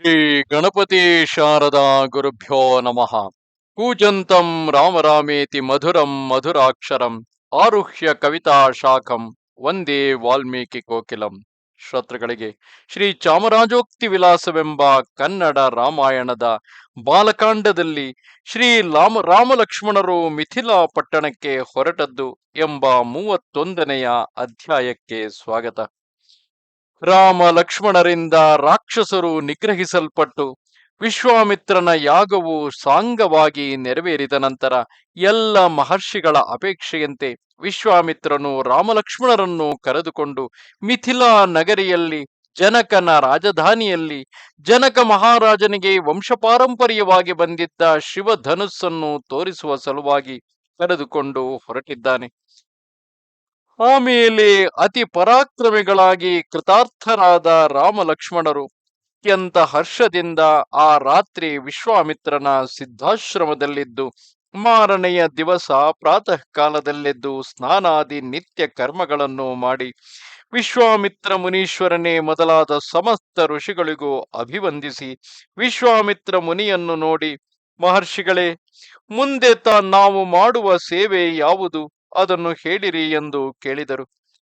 ಶ್ರೀ ಗಣಪತಿ ಶಾರದಾ ಗುರುಭ್ಯೋ ನಮಃ. ಕೂಜಂತಂ ರಾಮ ರಾಮೇತಿ ಮಧುರಂ ಮಧುರಾಕ್ಷರಂ ಆರುಹ್ಯ ಕವಿತಾ ಶಾಖಂ ವಂದೇ ವಾಲ್ಮೀಕಿ ಕೋಕಿಲಂ. ಶ್ರೋತೃಗಳಿಗೆ ಶ್ರೀ ಚಾಮರಾಜೋಕ್ತಿ ವಿಲಾಸವೆಂಬ ಕನ್ನಡ ರಾಮಾಯಣದ ಬಾಲಕಾಂಡದಲ್ಲಿ ಶ್ರೀ ರಾಮಲಕ್ಷ್ಮಣರು ಮಿಥಿಲಾ ಪಟ್ಟಣಕ್ಕೆ ಹೊರಟದ್ದು ಎಂಬ 31ನೆಯ ಅಧ್ಯಾಯಕ್ಕೆ ಸ್ವಾಗತ. ರಾಮ ಲಕ್ಷ್ಮಣರಿಂದ ರಾಕ್ಷಸರು ನಿಗ್ರಹಿಸಲ್ಪಟ್ಟು ವಿಶ್ವಾಮಿತ್ರನ ಯಾಗವು ಸಾಂಗವಾಗಿ ನೆರವೇರಿದ ನಂತರ ಎಲ್ಲ ಮಹರ್ಷಿಗಳ ಅಪೇಕ್ಷೆಯಂತೆ ವಿಶ್ವಾಮಿತ್ರನು ರಾಮಲಕ್ಷ್ಮಣರನ್ನು ಕರೆದುಕೊಂಡು ಮಿಥಿಲಾ ನಗರಿಯಲ್ಲಿ ಜನಕನ ರಾಜಧಾನಿಯಲ್ಲಿ ಜನಕ ಮಹಾರಾಜನಿಗೆ ವಂಶಪಾರಂಪರ್ಯವಾಗಿ ಬಂದಿದ್ದ ಶಿವಧನುಸ್ಸನ್ನು ತೋರಿಸುವ ಸಲುವಾಗಿ ಕರೆದುಕೊಂಡು ಹೊರಟಿದ್ದಾನೆ. ಆಮೇಲೆ ಅತಿ ಪರಾಕ್ರಮಿಗಳಾಗಿ ಕೃತಾರ್ಥರಾದ ರಾಮ ಲಕ್ಷ್ಮಣರು ಅತ್ಯಂತ ಹರ್ಷದಿಂದ ಆ ರಾತ್ರಿ ವಿಶ್ವಾಮಿತ್ರನ ಸಿದ್ಧಾಶ್ರಮದಲ್ಲಿದ್ದು ಮಾರನೆಯ ದಿವಸ ಪ್ರಾತಃ ಕಾಲದಲ್ಲೆದ್ದು ಸ್ನಾನಾದಿ ನಿತ್ಯ ಕರ್ಮಗಳನ್ನು ಮಾಡಿ ವಿಶ್ವಾಮಿತ್ರ ಮುನೀಶ್ವರನೇ ಮೊದಲಾದ ಸಮಸ್ತ ಋಷಿಗಳಿಗೂ ಅಭಿವಂದಿಸಿ ವಿಶ್ವಾಮಿತ್ರ ಮುನಿಯನ್ನು ನೋಡಿ, ಮಹರ್ಷಿಗಳೇ, ಮುಂದೆ ನಾವು ಮಾಡುವ ಸೇವೆ ಯಾವುದು, ಅದನ್ನು ಹೇಳಿರಿ ಎಂದು ಕೇಳಿದರು.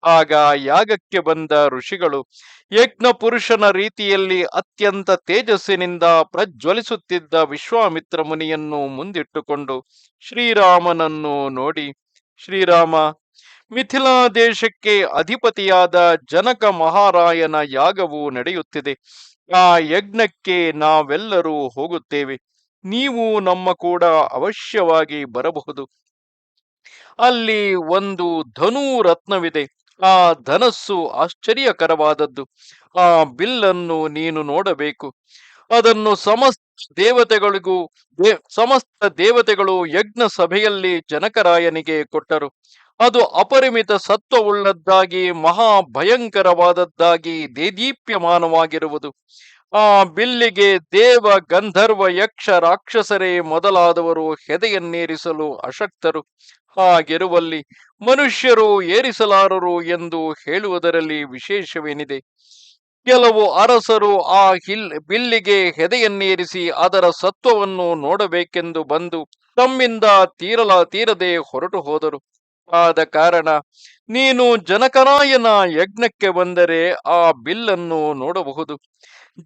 ಆಗ ಯಾಗಕ್ಕೆ ಬಂದ ಋಷಿಗಳು ಯಜ್ಞ ಪುರುಷನ ರೀತಿಯಲ್ಲಿ ಅತ್ಯಂತ ತೇಜಸ್ಸಿನಿಂದ ಪ್ರಜ್ವಲಿಸುತ್ತಿದ್ದ ವಿಶ್ವಾಮಿತ್ರ ಮುನಿಯನ್ನು ಮುಂದಿಟ್ಟುಕೊಂಡು ಶ್ರೀರಾಮನನ್ನು ನೋಡಿ, ಶ್ರೀರಾಮ, ಮಿಥಿಲಾ ದೇಶಕ್ಕೆ ಅಧಿಪತಿಯಾದ ಜನಕ ಮಹಾರಾಯನ ಯಾಗವು ನಡೆಯುತ್ತಿದೆ. ಆ ಯಜ್ಞಕ್ಕೆ ನಾವೆಲ್ಲರೂ ಹೋಗುತ್ತೇವೆ. ನೀವು ನಮ್ಮ ಕೂಡ ಅವಶ್ಯವಾಗಿ ಬರಬಹುದು. ಅಲ್ಲಿ ಒಂದು ಧನು ರತ್ನವಿದೆ. ಆ ಧನಸ್ಸು ಆಶ್ಚರ್ಯಕರವಾದದ್ದು. ಆ ಬಿಲ್ಲನ್ನು ನೀನು ನೋಡಬೇಕು. ಅದನ್ನು ಸಮಸ್ತ ದೇವತೆಗಳು ಯಜ್ಞ ಸಭೆಯಲ್ಲಿ ಜನಕರಾಯನಿಗೆ ಕೊಟ್ಟರು. ಅದು ಅಪರಿಮಿತ ಸತ್ವವುಳ್ಳದ್ದಾಗಿ ಮಹಾಭಯಂಕರವಾದದ್ದಾಗಿ ದೇದೀಪ್ಯಮಾನವಾಗಿರುವುದು. ಆ ಬಿಲ್ಲಿಗೆ ದೇವ ಗಂಧರ್ವ ಯಕ್ಷ ರಾಕ್ಷಸರೇ ಮೊದಲಾದವರು ಹೆದೆಯನ್ನೇರಿಸಲು ಅಶಕ್ತರು. ಹಾಗಿರುವಲ್ಲಿ ಮನುಷ್ಯರು ಏರಿಸಲಾರರು ಎಂದು ಹೇಳುವುದರಲ್ಲಿ ವಿಶೇಷವೇನಿದೆ? ಕೆಲವು ಅರಸರು ಆ ಬಿಲ್ಲಿಗೆ ಹೆದೆಯನ್ನೇರಿಸಿ ಅದರ ಸತ್ವವನ್ನು ನೋಡಬೇಕೆಂದು ಬಂದು ತಮ್ಮಿಂದ ತೀರದೆ ಹೊರಟು ಹೋದರು. ಆದ ಕಾರಣ ನೀನು ಜನಕರಾಯನ ಯಜ್ಞಕ್ಕೆ ಬಂದರೆ ಆ ಬಿಲ್ಲನ್ನು ನೋಡಬಹುದು.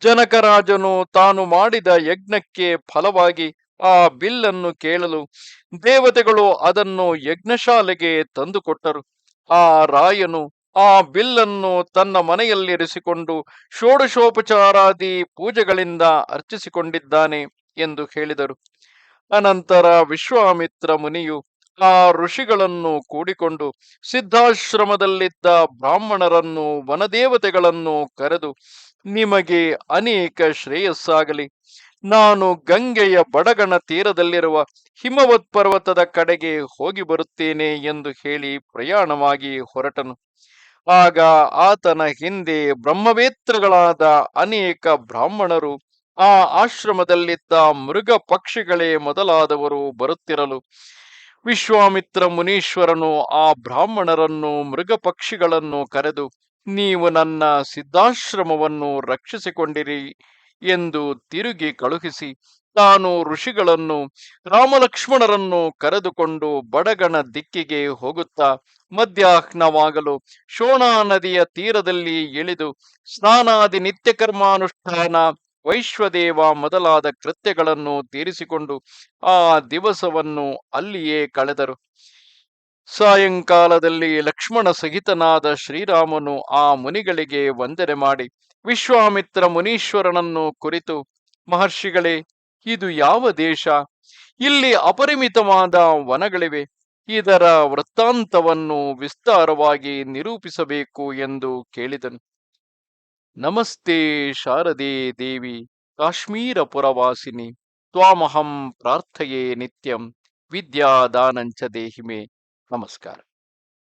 ಜನಕರಾಜನು ತಾನು ಮಾಡಿದ ಯಜ್ಞಕ್ಕೆ ಫಲವಾಗಿ ಆ ಬಿಲ್ಲನ್ನು ಕೇಳಲು ದೇವತೆಗಳು ಅದನ್ನು ಯಜ್ಞಶಾಲೆಗೆ ತಂದುಕೊಟ್ಟರು. ಆ ರಾಯನು ಆ ಬಿಲ್ಲನ್ನು ತನ್ನ ಮನೆಯಲ್ಲಿರಿಸಿಕೊಂಡು ಷೋಡಶೋಪಚಾರಾದಿ ಪೂಜೆಗಳಿಂದ ಅರ್ಚಿಸಿಕೊಂಡಿದ್ದಾನೆ ಎಂದು ಹೇಳಿದರು. ಅನಂತರ ವಿಶ್ವಾಮಿತ್ರ ಮುನಿಯು ಆ ಋಷಿಗಳನ್ನು ಕೂಡಿಕೊಂಡು ಸಿದ್ಧಾಶ್ರಮದಲ್ಲಿದ್ದ ಬ್ರಾಹ್ಮಣರನ್ನು ವನದೇವತೆಗಳನ್ನು ಕರೆದು, ನಿಮಗೆ ಅನೇಕ ಶ್ರೇಯಸ್ಸಾಗಲಿ. ನಾನು ಗಂಗೆಯ ಬಡಗಣ ತೀರದಲ್ಲಿರುವ ಹಿಮವತ್ ಪರ್ವತದ ಕಡೆಗೆ ಹೋಗಿ ಬರುತ್ತೇನೆ ಎಂದು ಹೇಳಿ ಪ್ರಯಾಣವಾಗಿ ಹೊರಟನು. ಆಗ ಆತನ ಹಿಂದೆ ಬ್ರಹ್ಮವೇತ್ರಗಳಾದ ಅನೇಕ ಬ್ರಾಹ್ಮಣರು, ಆ ಆಶ್ರಮದಲ್ಲಿದ್ದ ಮೃಗ ಪಕ್ಷಿಗಳೇ ಮೊದಲಾದವರು ಬರುತ್ತಿರಲು ವಿಶ್ವಾಮಿತ್ರ ಮುನೀಶ್ವರನು ಆ ಬ್ರಾಹ್ಮಣರನ್ನು ಮೃಗ ಪಕ್ಷಿಗಳನ್ನು ಕರೆದು, ನೀವು ನನ್ನ ಸಿದ್ಧಾಶ್ರಮವನ್ನು ರಕ್ಷಿಸಿಕೊಂಡಿರಿ ಎಂದು ತಿರುಗಿ ಕಳುಹಿಸಿ ತಾನು ಋಷಿಗಳನ್ನು ರಾಮಲಕ್ಷ್ಮಣರನ್ನು ಕರೆದುಕೊಂಡು ಬಡಗಣ ದಿಕ್ಕಿಗೆ ಹೋಗುತ್ತಾ ಮಧ್ಯಾಹ್ನವಾಗಲು ಶೋಣಾ ನದಿಯ ತೀರದಲ್ಲಿ ಇಳಿದು ಸ್ನಾನಾದಿ ನಿತ್ಯ ಕರ್ಮಾನುಷ್ಠಾನ ವೈಶ್ವದೇವ ಮೊದಲಾದ ಕೃತ್ಯಗಳನ್ನು ತೀರಿಸಿಕೊಂಡು ಆ ದಿವಸವನ್ನು ಅಲ್ಲಿಯೇ ಕಳೆದರು. ಸಾಯಂಕಾಲದಲ್ಲಿ ಲಕ್ಷ್ಮಣ ಸಹಿತನಾದ ಶ್ರೀರಾಮನು ಆ ಮುನಿಗಳಿಗೆ ವಂದನೆ ಮಾಡಿ ವಿಶ್ವಾಮಿತ್ರ ಮುನೀಶ್ವರನನ್ನು ಕುರಿತು, ಮಹರ್ಷಿಗಳೇ, ಇದು ಯಾವ ದೇಶ? ಇಲ್ಲಿ ಅಪರಿಮಿತವಾದ ವನಗಳಿವೆ. ಇದರ ವೃತ್ತಾಂತವನ್ನು ವಿಸ್ತಾರವಾಗಿ ನಿರೂಪಿಸಬೇಕು ಎಂದು ಕೇಳಿದನು. ನಮಸ್ತೆ ಶಾರದೆ ದೇವಿ ಕಾಶ್ಮೀರ ಪುರವಾಸಿನಿ, ತ್ವಾಮಹಂ ಪ್ರಾರ್ಥಯೇ ನಿತ್ಯಂ ವಿದ್ಯಾದಾನಂಚ ದೇಹಿಮೆ. ನಮಸ್ಕಾರ.